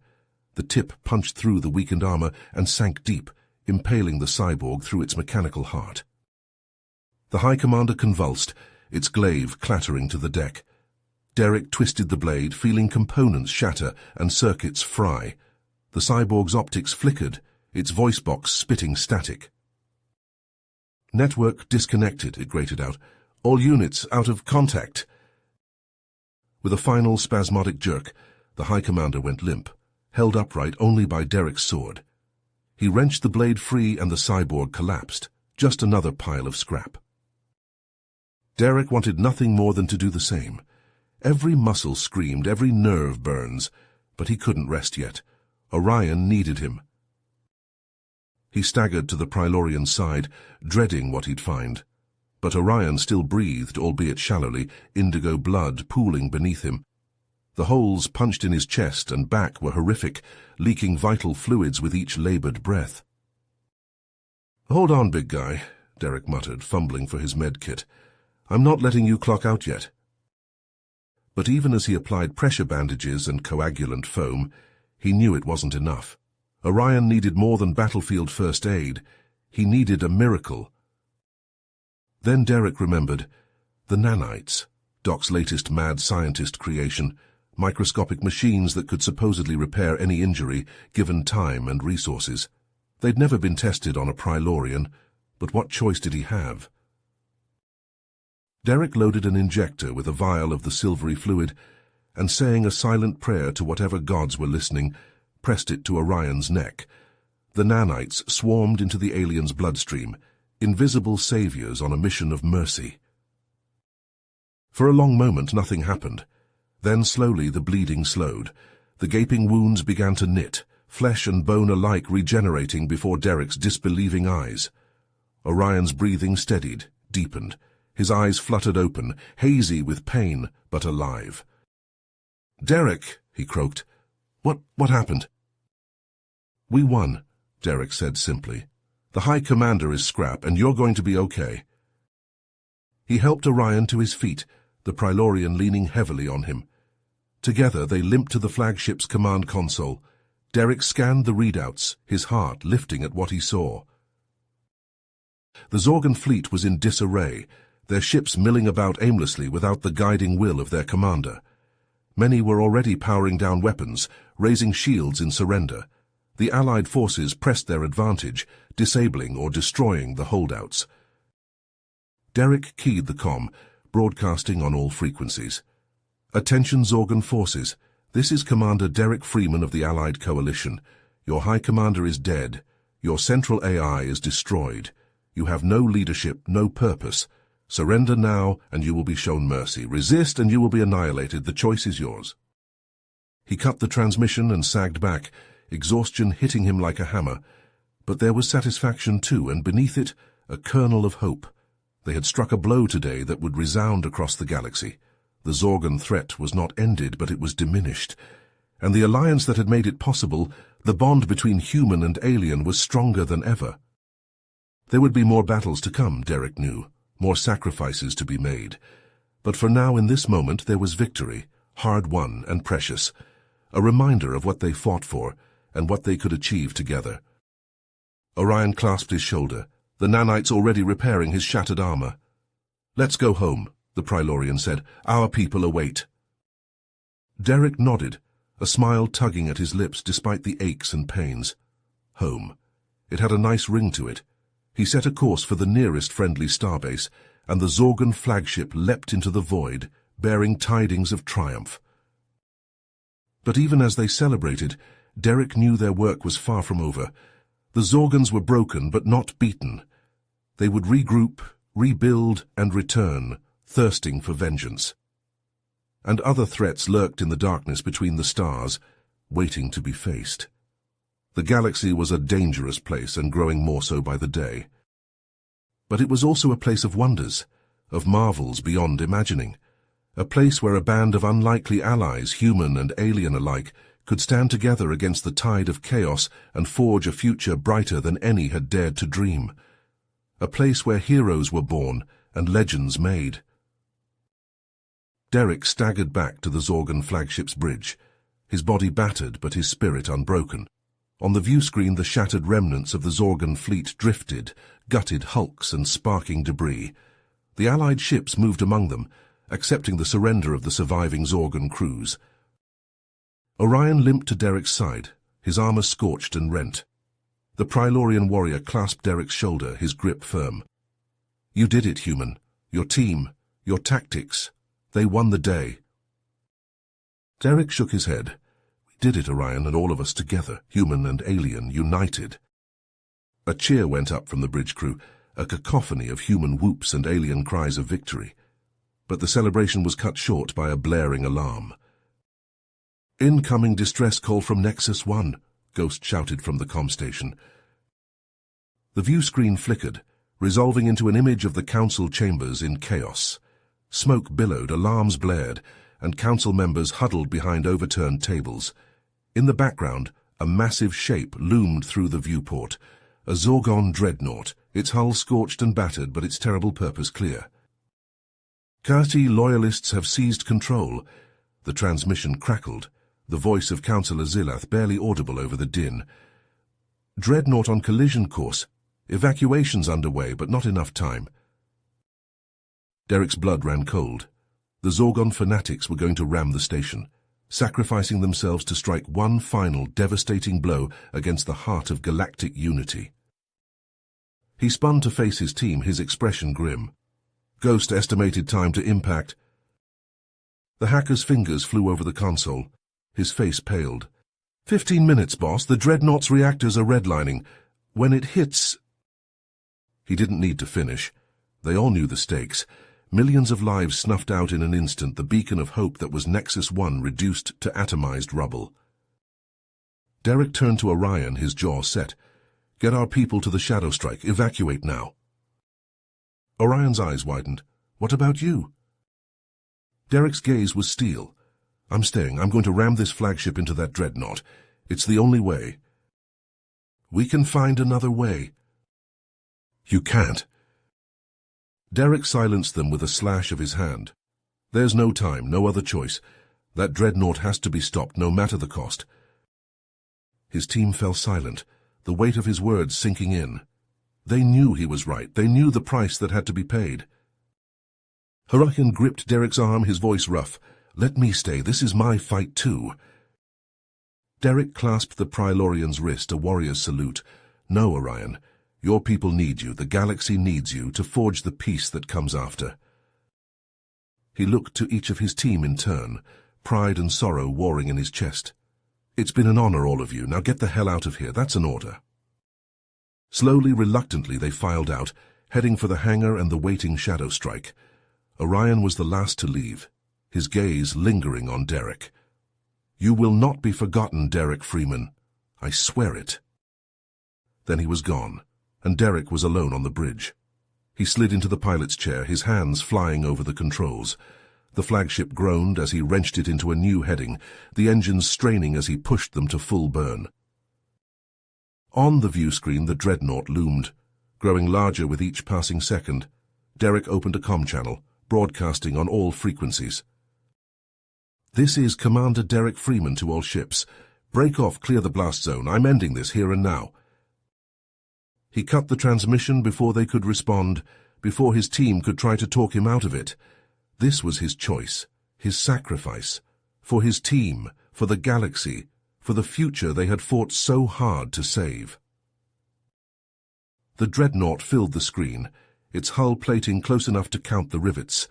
The tip punched through the weakened armor and sank deep, impaling the cyborg through its mechanical heart. The High Commander convulsed, its glaive clattering to the deck. Derek twisted the blade, feeling components shatter and circuits fry. The cyborg's optics flickered, its voice box spitting static. "Network disconnected," it grated out. "All units out of contact." With a final spasmodic jerk, the High Commander went limp, held upright only by Derek's sword. He wrenched the blade free and the cyborg collapsed, just another pile of scrap. Derek wanted nothing more than to do the same. Every muscle screamed, every nerve burns, but he couldn't rest yet. Orion needed him. He staggered to the Prilorian's side, dreading what he'd find. But Orion still breathed, albeit shallowly, indigo blood pooling beneath him. The holes punched in his chest and back were horrific, leaking vital fluids with each labored breath. "Hold on, big guy," Derek muttered, fumbling for his med kit. "I'm not letting you clock out yet." But even as he applied pressure bandages and coagulant foam, he knew it wasn't enough. Orion needed more than battlefield first aid. He needed a miracle. Then Derek remembered the nanites, Doc's latest mad scientist creation, microscopic machines that could supposedly repair any injury given time and resources. They'd never been tested on a Prilorian, but what choice did he have? Derek loaded an injector with a vial of the silvery fluid and, saying a silent prayer to whatever gods were listening, pressed it to Orion's neck. The nanites swarmed into the alien's bloodstream, invisible saviors on a mission of mercy. For a long moment nothing happened. Then slowly the bleeding slowed. The gaping wounds began to knit, flesh and bone alike regenerating before Derek's disbelieving eyes. Orion's breathing steadied, deepened. His eyes fluttered open, hazy with pain, but alive. "Derek," he croaked. What happened?" "We won," Derek said simply. "The High Commander is scrap, and you're going to be okay." He helped Orion to his feet, the Prilorian leaning heavily on him. Together they limped to the flagship's command console. Derek scanned the readouts, his heart lifting at what he saw. The Zorgan fleet was in disarray, their ships milling about aimlessly without the guiding will of their commander. Many were already powering down weapons, raising shields in surrender. The Allied forces pressed their advantage, disabling or destroying the holdouts. Derek keyed the comm, broadcasting on all frequencies. "Attention Zorgan forces. This is Commander Derek Freeman of the Allied Coalition. Your High Commander is dead. Your central AI is destroyed. You have no leadership, no purpose. Surrender now, and you will be shown mercy. Resist, and you will be annihilated. The choice is yours." He cut the transmission and sagged back, exhaustion hitting him like a hammer. But there was satisfaction too, and beneath it, a kernel of hope. They had struck a blow today that would resound across the galaxy. The Zorgan threat was not ended, but it was diminished. And the alliance that had made it possible, the bond between human and alien, was stronger than ever. There would be more battles to come, Derek knew, more sacrifices to be made. But for now, in this moment, there was victory, hard-won and precious, a reminder of what they fought for and what they could achieve together. Orion clasped his shoulder, the nanites already repairing his shattered armor. "Let's go home," the Prilorian said. "Our people await." Derek nodded, a smile tugging at his lips despite the aches and pains. Home. It had a nice ring to it. He set a course for the nearest friendly starbase, and the Zorgan flagship leapt into the void, bearing tidings of triumph. But even as they celebrated, Derek knew their work was far from over. The Zorgans were broken but not beaten. They would regroup, rebuild, and return, thirsting for vengeance. And other threats lurked in the darkness between the stars, waiting to be faced. The galaxy was a dangerous place and growing more so by the day. But it was also a place of wonders, of marvels beyond imagining, a place where a band of unlikely allies, human and alien alike, could stand together against the tide of chaos and forge a future brighter than any had dared to dream. A place where heroes were born and legends made. Derek staggered back to the Zorgan flagship's bridge, his body battered but his spirit unbroken. On the viewscreen, the shattered remnants of the Zorgan fleet drifted, gutted hulks and sparking debris. The Allied ships moved among them, accepting the surrender of the surviving Zorgan crews. Orion limped to Derek's side, his armor scorched and rent. The Prilorian warrior clasped Derek's shoulder, his grip firm. "You did it, human. Your team, your tactics. They won the day." Derek shook his head. "We did it, Orion, and all of us together, human and alien, united." A cheer went up from the bridge crew, a cacophony of human whoops and alien cries of victory. But the celebration was cut short by a blaring alarm. "Incoming distress call from Nexus 1, Ghost shouted from the comm station. The view screen flickered, resolving into an image of the council chambers in chaos. Smoke billowed, alarms blared, and council members huddled behind overturned tables. In the background, a massive shape loomed through the viewport, a Zorgon dreadnought, its hull scorched and battered, but its terrible purpose clear. Kati loyalists have seized control. The transmission crackled, the voice of Councillor Zilath barely audible over the din. Dreadnought on collision course. Evacuations underway, but not enough time. Derek's blood ran cold. The Zorgon fanatics were going to ram the station, sacrificing themselves to strike one final devastating blow against the heart of galactic unity. He spun to face his team, his expression grim. Ghost estimated time to impact. The hacker's fingers flew over the console. His face paled. 15 minutes, boss. The Dreadnought's reactors are redlining. When it hits... He didn't need to finish. They all knew the stakes. Millions of lives snuffed out in an instant, the beacon of hope that was Nexus 1 reduced to atomized rubble. Derek turned to Orion, his jaw set. Get our people to the Shadow Strike. Evacuate now. Orion's eyes widened. What about you? Derek's gaze was steel. I'm staying. I'm going to ram this flagship into that dreadnought. It's the only way. We can find another way. You can't. Derek silenced them with a slash of his hand. There's no time, no other choice. That dreadnought has to be stopped, no matter the cost. His team fell silent, the weight of his words sinking in. They knew he was right. They knew the price that had to be paid. Orion gripped Derek's arm, his voice rough. Let me stay. This is my fight too. Derek clasped the Prilorian's wrist, a warrior's salute. No, Orion. Your people need you. The galaxy needs you to forge the peace that comes after. He looked to each of his team in turn, pride and sorrow warring in his chest. It's been an honor, all of you. Now get the hell out of here. That's an order. Slowly, reluctantly, they filed out, heading for the hangar and the waiting Shadow Strike. Orion was the last to leave, his gaze lingering on Derek. You will not be forgotten, Derek Freeman. I swear it. Then he was gone, and Derek was alone on the bridge. He slid into the pilot's chair, his hands flying over the controls. The flagship groaned as he wrenched it into a new heading, the engines straining as he pushed them to full burn. On the view screen, the dreadnought loomed, growing larger with each passing second. Derek opened a comm channel, broadcasting on all frequencies. This is Commander Derek Freeman to all ships. Break off, clear the blast zone. I'm ending this here and now. He cut the transmission before they could respond, before his team could try to talk him out of it. This was his choice, his sacrifice, for his team, for the galaxy, for the future they had fought so hard to save. The dreadnought filled the screen, its hull plating close enough to count the rivets.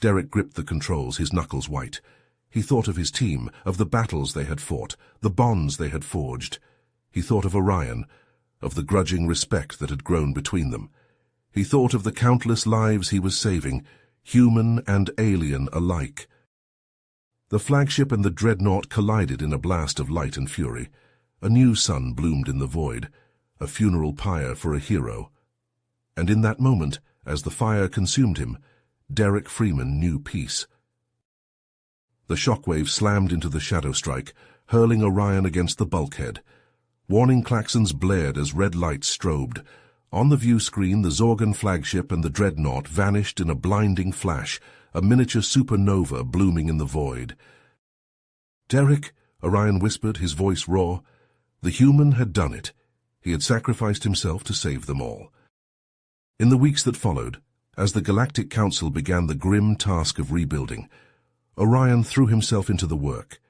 Derek gripped the controls, his knuckles white. He thought of his team, of the battles they had fought, the bonds they had forged. He thought of Orion, of the grudging respect that had grown between them. He thought of the countless lives he was saving, human and alien alike. The flagship and the dreadnought collided in a blast of light and fury. A new sun bloomed in the void, a funeral pyre for a hero. And in that moment, as the fire consumed him, Derek Freeman knew peace. The shockwave slammed into the Shadow Strike, hurling Orion against the bulkhead. Warning klaxons blared as red lights strobed. On the view screen, the Zorgon flagship and the dreadnought vanished in a blinding flash, a miniature supernova blooming in the void. Derek, Orion whispered, his voice raw. The human had done it. He had sacrificed himself to save them all. In the weeks that followed, as the Galactic Council began the grim task of rebuilding, Orion threw himself into the work.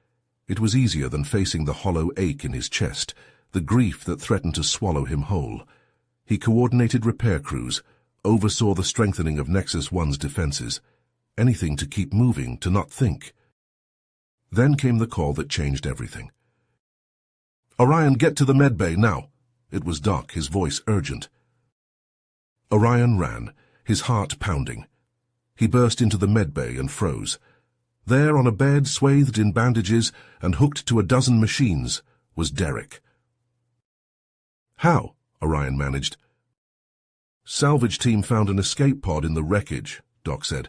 It was easier than facing the hollow ache in his chest, the grief that threatened to swallow him whole. He coordinated repair crews, oversaw the strengthening of Nexus 1's defenses. Anything to keep moving, to not think. Then came the call that changed everything. Orion, get to the medbay, now. It was Doc, his voice urgent. Orion ran, his heart pounding. He burst into the medbay and froze. There, on a bed swathed in bandages and hooked to a dozen machines, was Derek. How? Orion managed. Salvage team found an escape pod in the wreckage, Doc said.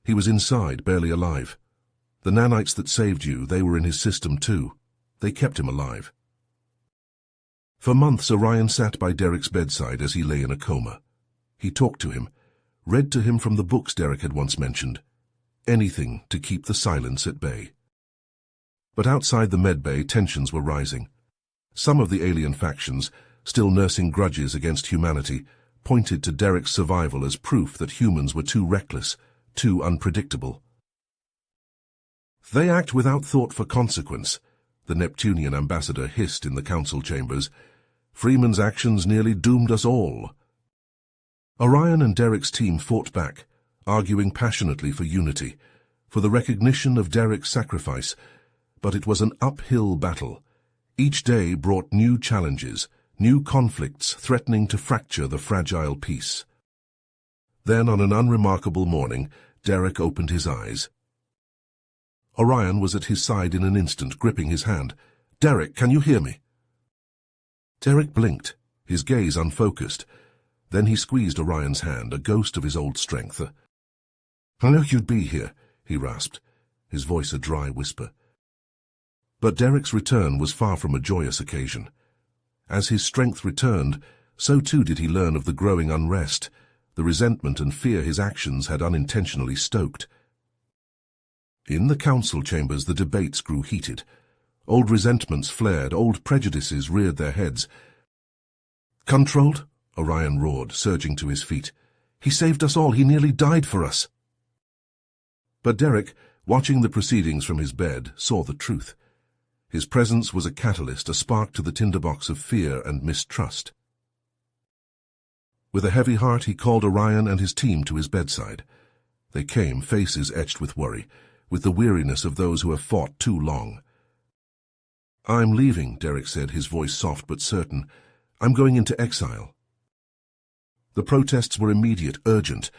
He was inside, barely alive. The nanites that saved you, they were in his system too. They kept him alive. For months, Orion sat by Derek's bedside as he lay in a coma. He talked to him, read to him from the books Derek had once mentioned. Anything to keep the silence at bay. But outside the medbay, tensions were rising. Some of the alien factions, still nursing grudges against humanity, pointed to Derek's survival as proof that humans were too reckless, too unpredictable. "They act without thought for consequence," the Neptunian ambassador hissed in the council chambers. "Freeman's actions nearly doomed us all." Orion and Derek's team fought back, arguing passionately for unity, for the recognition of Derek's sacrifice, but it was an uphill battle. Each day brought new challenges, new conflicts threatening to fracture the fragile peace. Then, on an unremarkable morning, Derek opened his eyes. Orion was at his side in an instant, gripping his hand. "Derek, can you hear me?" Derek blinked, his gaze unfocused. Then he squeezed Orion's hand, a ghost of his old strength. "I knew you'd be here," he rasped, his voice a dry whisper. But Derek's return was far from a joyous occasion. As his strength returned, so too did he learn of the growing unrest, the resentment and fear his actions had unintentionally stoked. In the council chambers the debates grew heated. Old resentments flared, old prejudices reared their heads. "Controlled?" Orion roared, surging to his feet. "He saved us all, he nearly died for us." But Derek, watching the proceedings from his bed, saw the truth. His presence was a catalyst, a spark to the tinderbox of fear and mistrust. With a heavy heart he called Orion and his team to his bedside. They came, faces etched with worry, with the weariness of those who have fought too long. "I'm leaving," Derek said, his voice soft but certain. "I'm going into exile." The protests were immediate, urgent,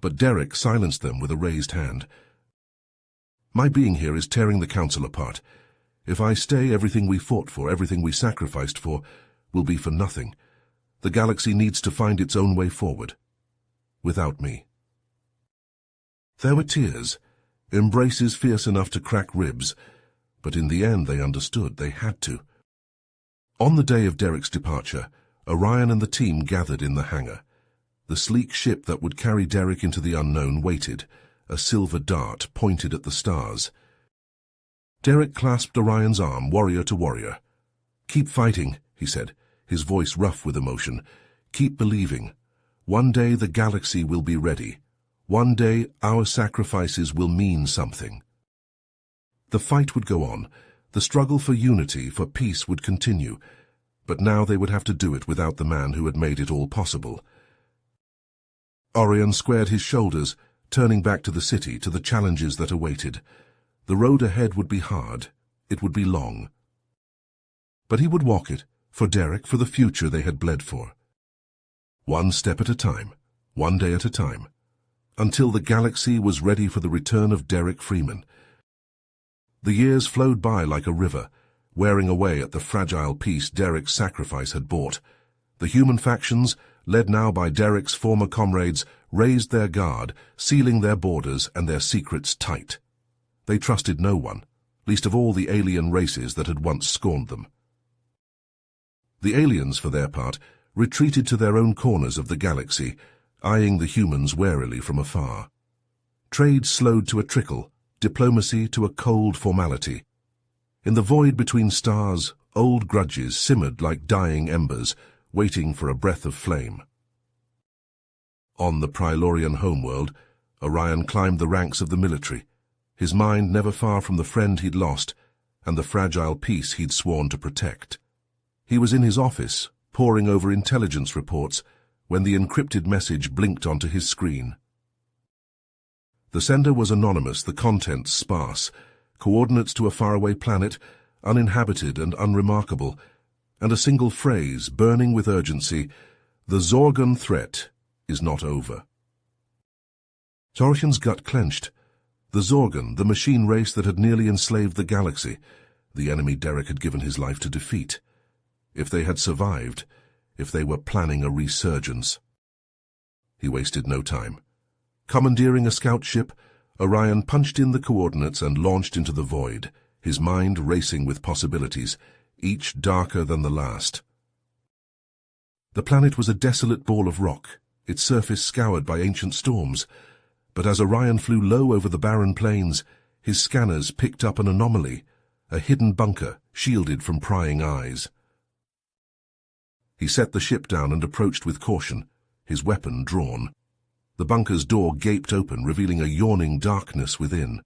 but Derek silenced them with a raised hand. "My being here is tearing the council apart. If I stay, everything we fought for, everything we sacrificed for, will be for nothing. The galaxy needs to find its own way forward. Without me." There were tears, embraces fierce enough to crack ribs, but in the end they understood they had to. On the day of Derek's departure, Orion and the team gathered in the hangar. The sleek ship that would carry Derek into the unknown waited, a silver dart pointed at the stars. Derek clasped Orion's arm, warrior to warrior. "Keep fighting," he said, his voice rough with emotion. "Keep believing. One day the galaxy will be ready. One day our sacrifices will mean something." The fight would go on. The struggle for unity, for peace would continue. But now they would have to do it without the man who had made it all possible. Orion squared his shoulders, turning back to the city, to the challenges that awaited. The road ahead would be hard. It would be long. But he would walk it, for Derek, for the future they had bled for. One step at a time, one day at a time, until the galaxy was ready for the return of Derek Freeman. The years flowed by like a river, wearing away at the fragile peace Derek's sacrifice had bought. The human factions, led now by Derek's former comrades, raised their guard, sealing their borders and their secrets tight. They trusted no one, least of all the alien races that had once scorned them. The aliens, for their part, retreated to their own corners of the galaxy, eyeing the humans warily from afar. Trade slowed to a trickle, diplomacy to a cold formality. In the void between stars, old grudges simmered like dying embers, waiting for a breath of flame. On the Prilorian homeworld, Orion climbed the ranks of the military, his mind never far from the friend he'd lost and the fragile peace he'd sworn to protect. He was in his office, poring over intelligence reports, when the encrypted message blinked onto his screen. The sender was anonymous, the contents sparse, coordinates to a faraway planet, uninhabited and unremarkable, and a single phrase, burning with urgency: "The Zorgon threat is not over." Torchen's gut clenched. The Zorgon, the machine race that had nearly enslaved the galaxy, the enemy Derek had given his life to defeat. If they had survived, if they were planning a resurgence. He wasted no time. Commandeering a scout ship, Orion punched in the coordinates and launched into the void, his mind racing with possibilities, each darker than the last. The planet was a desolate ball of rock, its surface scoured by ancient storms. But as Orion flew low over the barren plains, his scanners picked up an anomaly, a hidden bunker shielded from prying eyes. He set the ship down and approached with caution, his weapon drawn. The bunker's door gaped open, revealing a yawning darkness within.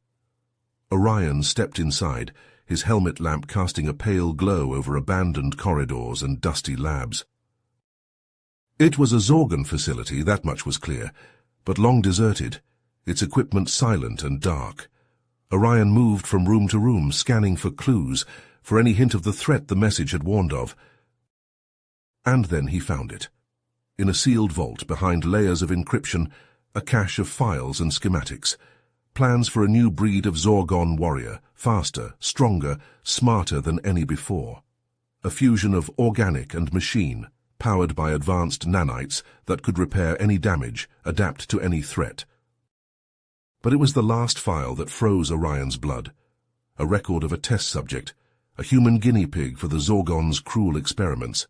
Orion stepped inside, his helmet lamp casting a pale glow over abandoned corridors and dusty labs. It was a Zorgon facility, that much was clear, but long deserted, its equipment silent and dark. Orion moved from room to room, scanning for clues, for any hint of the threat the message had warned of. And then he found it. In a sealed vault behind layers of encryption, a cache of files and schematics. Plans for a new breed of Zorgon warrior, faster, stronger, smarter than any before. A fusion of organic and machine, powered by advanced nanites that could repair any damage, adapt to any threat. But it was the last file that froze Orion's blood. A record of a test subject, a human guinea pig for the Zorgon's cruel experiments.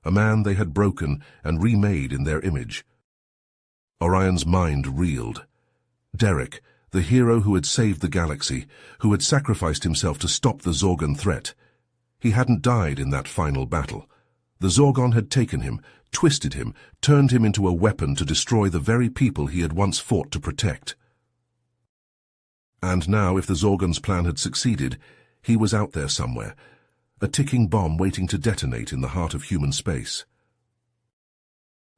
A man they had broken and remade in their image. Orion's mind reeled. Derek, the hero who had saved the galaxy, who had sacrificed himself to stop the Zorgon threat. He hadn't died in that final battle. The Zorgon had taken him, twisted him, turned him into a weapon to destroy the very people he had once fought to protect. And now, if the Zorgon's plan had succeeded, he was out there somewhere, a ticking bomb waiting to detonate in the heart of human space.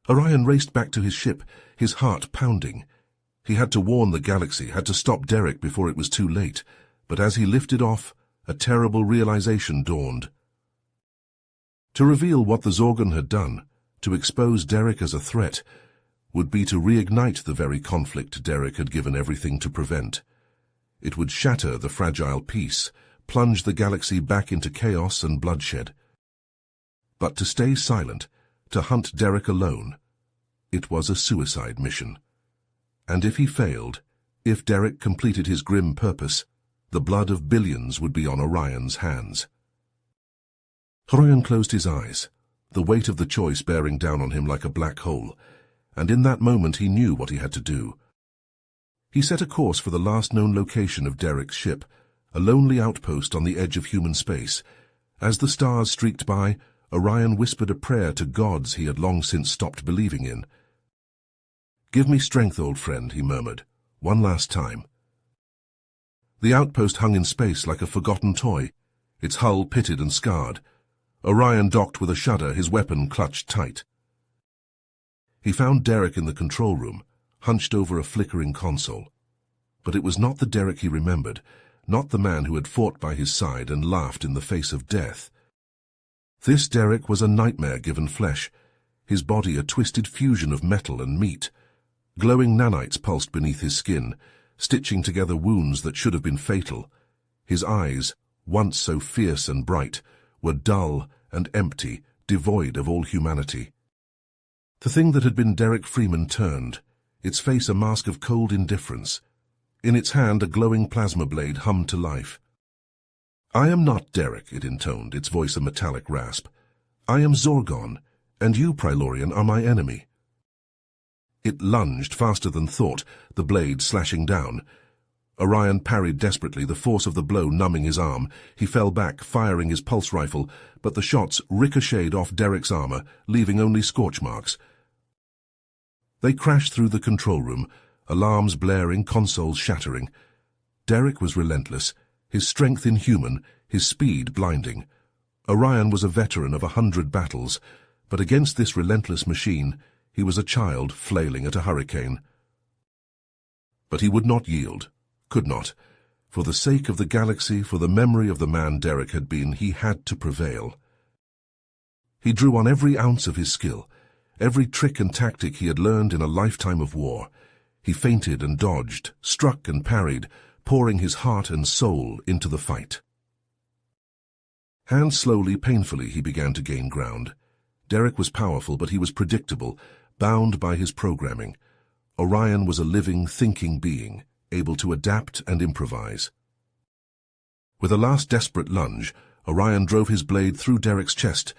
Orion raced back to his ship, his heart pounding. He had to warn the galaxy, had to stop Derek before it was too late, but as he lifted off, a terrible realization dawned. To reveal what the Zorgon had done, to expose Derek as a threat, would be to reignite the very conflict Derek had given everything to prevent. It would shatter the fragile peace, plunge the galaxy back into chaos and bloodshed. But to stay silent, to hunt Derek alone, it was a suicide mission. And if he failed, if Derek completed his grim purpose, the blood of billions would be on Orion's hands. Orion closed his eyes, the weight of the choice bearing down on him like a black hole, and in that moment he knew what he had to do. He set a course for the last known location of Derek's ship, a lonely outpost on the edge of human space. As the stars streaked by, Orion whispered a prayer to gods he had long since stopped believing in. "Give me strength, old friend," he murmured, "one last time." The outpost hung in space like a forgotten toy, its hull pitted and scarred. Orion docked with a shudder, his weapon clutched tight. He found Derek in the control room, hunched over a flickering console. But it was not the Derek he remembered, not the man who had fought by his side and laughed in the face of death. This Derek was a nightmare given flesh, his body a twisted fusion of metal and meat. Glowing nanites pulsed beneath his skin, stitching together wounds that should have been fatal. His eyes, once so fierce and bright, were dull and empty, devoid of all humanity. The thing that had been Derek Freeman turned, its face a mask of cold indifference. In its hand a glowing plasma blade hummed to life. "I am not Derek," it intoned, its voice a metallic rasp. "I am Zorgon, and you, Prilorian, are my enemy." It lunged faster than thought, the blade slashing down. Orion parried desperately, the force of the blow numbing his arm. He fell back, firing his pulse rifle, but the shots ricocheted off Derek's armor, leaving only scorch marks. They crashed through the control room, alarms blaring, consoles shattering. Derek was relentless, his strength inhuman, his speed blinding. Orion was a veteran of 100 battles, but against this relentless machine, he was a child flailing at a hurricane. But he would not yield, could not. For the sake of the galaxy, for the memory of the man Derek had been, he had to prevail. He drew on every ounce of his skill, every trick and tactic he had learned in a lifetime of war. He feinted and dodged, struck and parried, pouring his heart and soul into the fight. And slowly, painfully, he began to gain ground. Derek was powerful, but he was predictable, bound by his programming. Orion was a living, thinking being, able to adapt and improvise. With a last desperate lunge, Orion drove his blade through Derek's chest,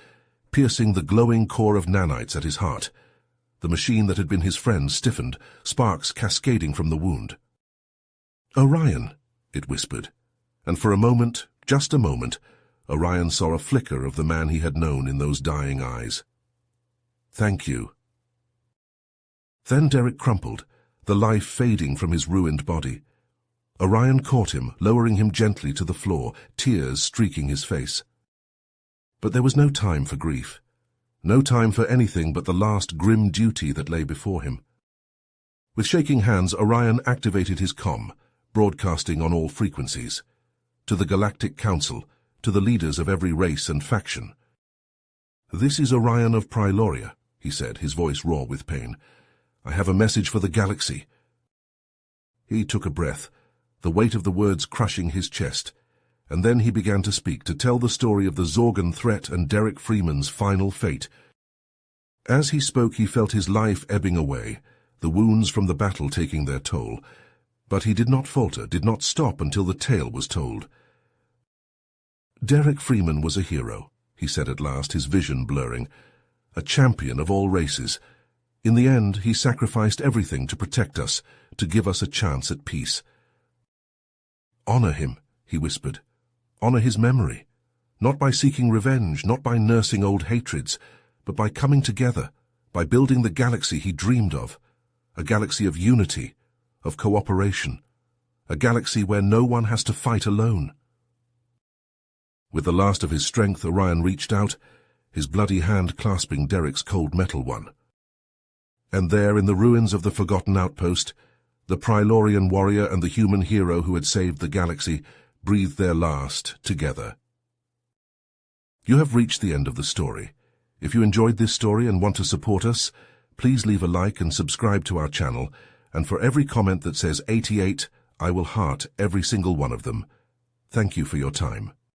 piercing the glowing core of nanites at his heart. The machine that had been his friend stiffened, sparks cascading from the wound. "Orion," it whispered, and for a moment, just a moment, Orion saw a flicker of the man he had known in those dying eyes. "Thank you." Then Derek crumpled, the life fading from his ruined body. Orion caught him, lowering him gently to the floor, tears streaking his face. But there was no time for grief. No time for anything but the last grim duty that lay before him. With shaking hands, Orion activated his comm, broadcasting on all frequencies. To the Galactic Council, to the leaders of every race and faction. "This is Orion of Pryloria," he said, his voice raw with pain. "I have a message for the galaxy." He took a breath, the weight of the words crushing his chest, and then he began to speak, to tell the story of the Zorgan threat and Derek Freeman's final fate. As he spoke, he felt his life ebbing away, the wounds from the battle taking their toll. But he did not falter, did not stop until the tale was told. "Derek Freeman was a hero," he said at last, his vision blurring. "A champion of all races. In the end, he sacrificed everything to protect us, to give us a chance at peace." "Honor him," he whispered. "Honor his memory. Not by seeking revenge, not by nursing old hatreds, but by coming together, by building the galaxy he dreamed of. A galaxy of unity, of cooperation. A galaxy where no one has to fight alone." With the last of his strength, Orion reached out, his bloody hand clasping Derek's cold metal one. And there, in the ruins of the forgotten outpost, the Prylorian warrior and the human hero who had saved the galaxy breathed their last together. You have reached the end of the story. If you enjoyed this story and want to support us, please leave a like and subscribe to our channel, and for every comment that says 88, I will heart every single one of them. Thank you for your time.